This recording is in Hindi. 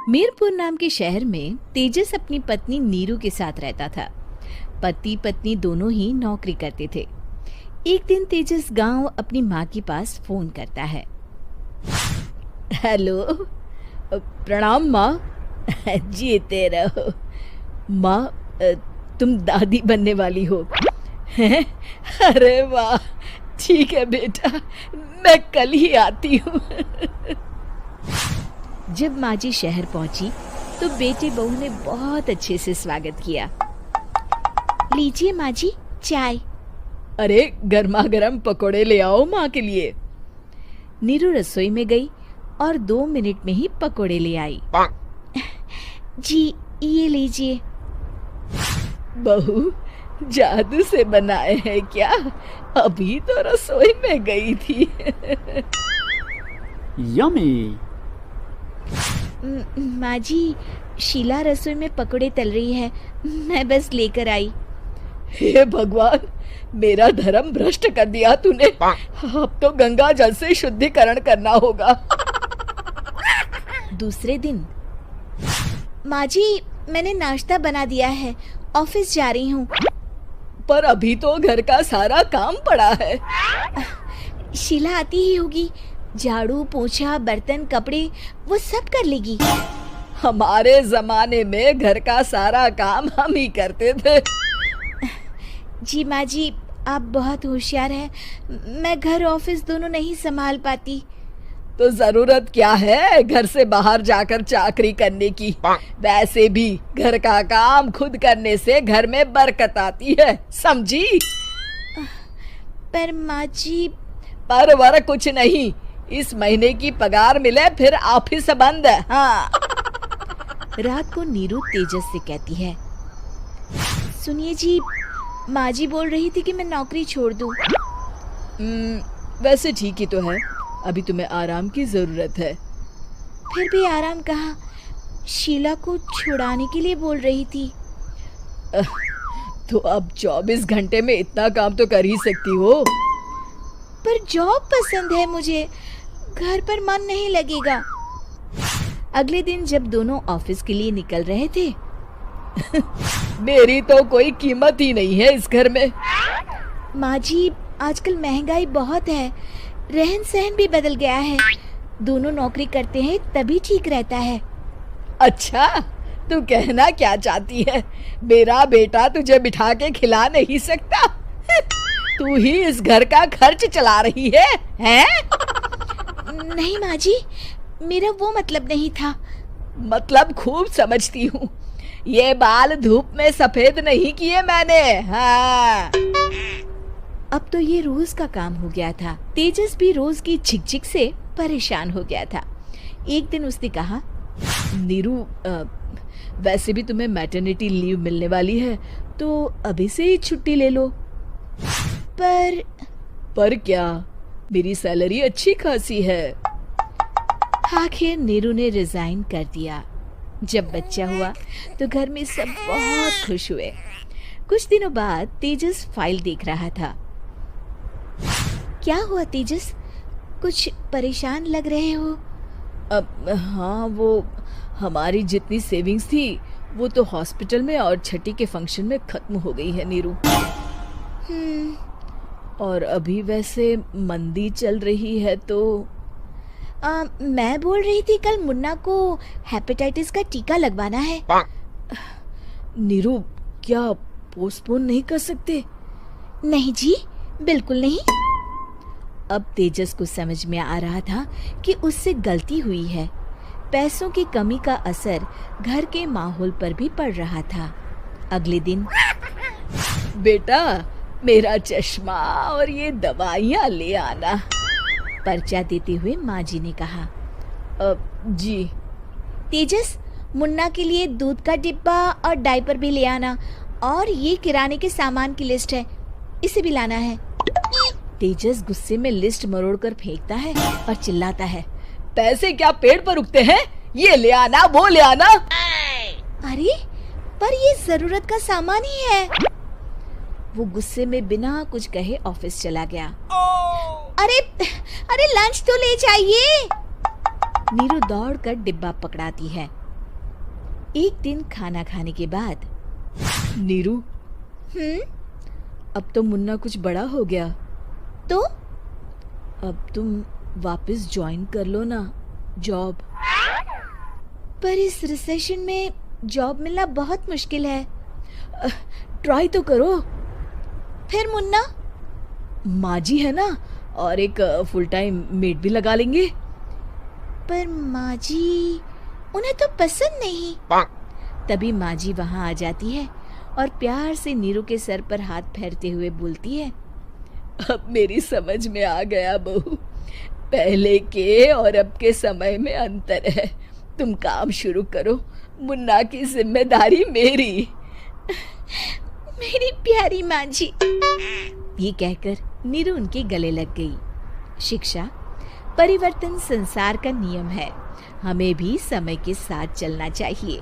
मीरपुर नाम के शहर में तेजस अपनी पत्नी नीरू के साथ रहता था। पति पत्नी दोनों ही नौकरी करते थे। एक दिन तेजस गांव अपनी माँ के पास फोन करता है। हेलो, प्रणाम माँ। जीते रहो माँ, तुम दादी बनने वाली हो हैं? अरे वाह, ठीक है बेटा, मैं कल ही आती हूँ। जब माँ जी शहर पहुंची तो बेटे बहू ने बहुत अच्छे से स्वागत किया। लीजिए माँ जी, चाय। अरे गर्मा गर्म पकोड़े ले आओ माँ के लिए। नीरू रसोई में गई और 2 मिनट में ही पकोड़े ले आई। जी ये लीजिए। बहू जादू से बनाए हैं क्या? अभी तो रसोई में गई थी। यम्मी। माँ जी, शीला रसोई में पकोड़े तल रही है, मैं बस लेकर आई। हे भगवान, मेरा धर्म भ्रष्ट कर दिया तूने। अब तो गंगा जल से शुद्धिकरण करना होगा। दूसरे दिन, माँ जी मैंने नाश्ता बना दिया है, ऑफिस जा रही हूँ। पर अभी तो घर का सारा काम पड़ा है। शीला आती ही होगी, झाड़ू पोछा बर्तन कपड़े वो सब कर लेगी। हमारे जमाने में घर का सारा काम हम ही करते थे। जी माँ जी, आप बहुत होशियार हैं, मैं घर ऑफिस दोनों नहीं संभाल पाती। तो जरूरत क्या है घर से बाहर जाकर चाकरी करने की? वैसे भी घर का काम खुद करने से घर में बरकत आती है, समझी? पर माँ जी। पर वर कुछ नहीं, इस महीने की पगार मिले फिर ऑफिस बंद है। हाँ। रात को नीरू तेजस से कहती है, सुनिए जी, माँ जी बोल रही थी कि मैं नौकरी छोड़ दूं। वैसे ठीक ही तो है, अभी तुम्हें आराम की जरूरत है। फिर भी आराम कहाँ, शीला को छुड़ाने के लिए बोल रही थी। तो अब 24 घंटे में इतना काम तो कर ही सकती हो। पर जॉब पसंद है मुझे, घर पर मन नहीं लगेगा। अगले दिन जब दोनों ऑफिस के लिए निकल रहे थे, मेरी तो कोई कीमत ही नहीं है इस घर में। माँ जी, आजकल महंगाई बहुत है, रहन सहन भी बदल गया है, दोनों नौकरी करते हैं तभी ठीक रहता है। अच्छा, तू कहना क्या चाहती है? मेरा बेटा तुझे बिठा के खिला नहीं सकता? तू ही इस घर का खर्च चला रही है, हैं? नहीं माँ जी, मेरा वो मतलब नहीं था। मतलब खूब समझती हूँ, ये बाल धूप में सफेद नहीं किए मैंने। हाँ। अब तो ये रोज का काम हो गया था। तेजस भी रोज की झिकझिक से परेशान हो गया था। एक दिन उसने कहा, नीरू, वैसे भी तुम्हें मैटरनिटी लीव मिलने वाली है, तो अभी से ही छुट्टी ले लो। पर क्या, मेरी सैलरी अच्छी खासी है। आखिर नीरू ने रिजाइन कर दिया। जब बच्चा हुआ तो घर में सब बहुत खुश हुए। कुछ दिनों बाद तेजस फाइल देख रहा था। क्या हुआ तेजस, कुछ परेशान लग रहे हो? हाँ, वो हमारी जितनी सेविंग्स थी वो तो हॉस्पिटल में और छठी के फंक्शन में खत्म हो गई है नीरू। और अभी वैसे मंदी चल रही है तो मैं बोल रही थी कल मुन्ना को हेपेटाइटिस का टीका लगवाना है। नीरू, क्या पोस्टपोन नहीं कर सकते? नहीं जी, बिल्कुल नहीं। अब तेजस को समझ में आ रहा था कि उससे गलती हुई है। पैसों की कमी का असर घर के माहौल पर भी पड़ रहा था। अगले दिन, बेटा मेरा चश्मा और ये दवाइयाँ ले आना, पर्चा देते हुए माँ जी ने कहा। जी। तेजस, मुन्ना के लिए दूध का डिब्बा और डायपर भी ले आना, और ये किराने के सामान की लिस्ट है, इसे भी लाना है। तेजस गुस्से में लिस्ट मरोड़कर फेंकता है और चिल्लाता है, पैसे क्या पेड़ पर उगते हैं? ये ले आना, वो ले आना। अरे पर ये जरूरत का सामान ही है। वो गुस्से में बिना कुछ कहे ऑफिस चला गया। अरे लंच तो ले जाइए। नीरू दौड़कर डिब्बा पकड़ाती है एक दिन खाना खाने के बाद, नीरू, अब तो मुन्ना कुछ बड़ा हो गया, तो अब तुम वापस ज्वाइन कर लो ना जॉब। पर इस रिसेशन में जॉब मिलना बहुत मुश्किल है। ट्राई तो करो। फिर मुन्ना? माँ जी है ना, और एक फुल टाइम मेड भी लगा लेंगे। पर माँ जी, उन्हें तो पसंद नहीं। तभी माँ जी वहाँ आ जाती है और प्यार से नीरू के सर पर हाथ फेरते हुए बोलती है, अब मेरी समझ में आ गया बहू, पहले के और अब के समय में अंतर है। तुम काम शुरू करो, मुन्ना की जिम्मेदारी मेरी। मेरी प्यारी माँ जी। ये कहकर नीरू उनके गले लग गई। शिक्षा, परिवर्तन संसार का नियम है, हमें भी समय के साथ चलना चाहिए।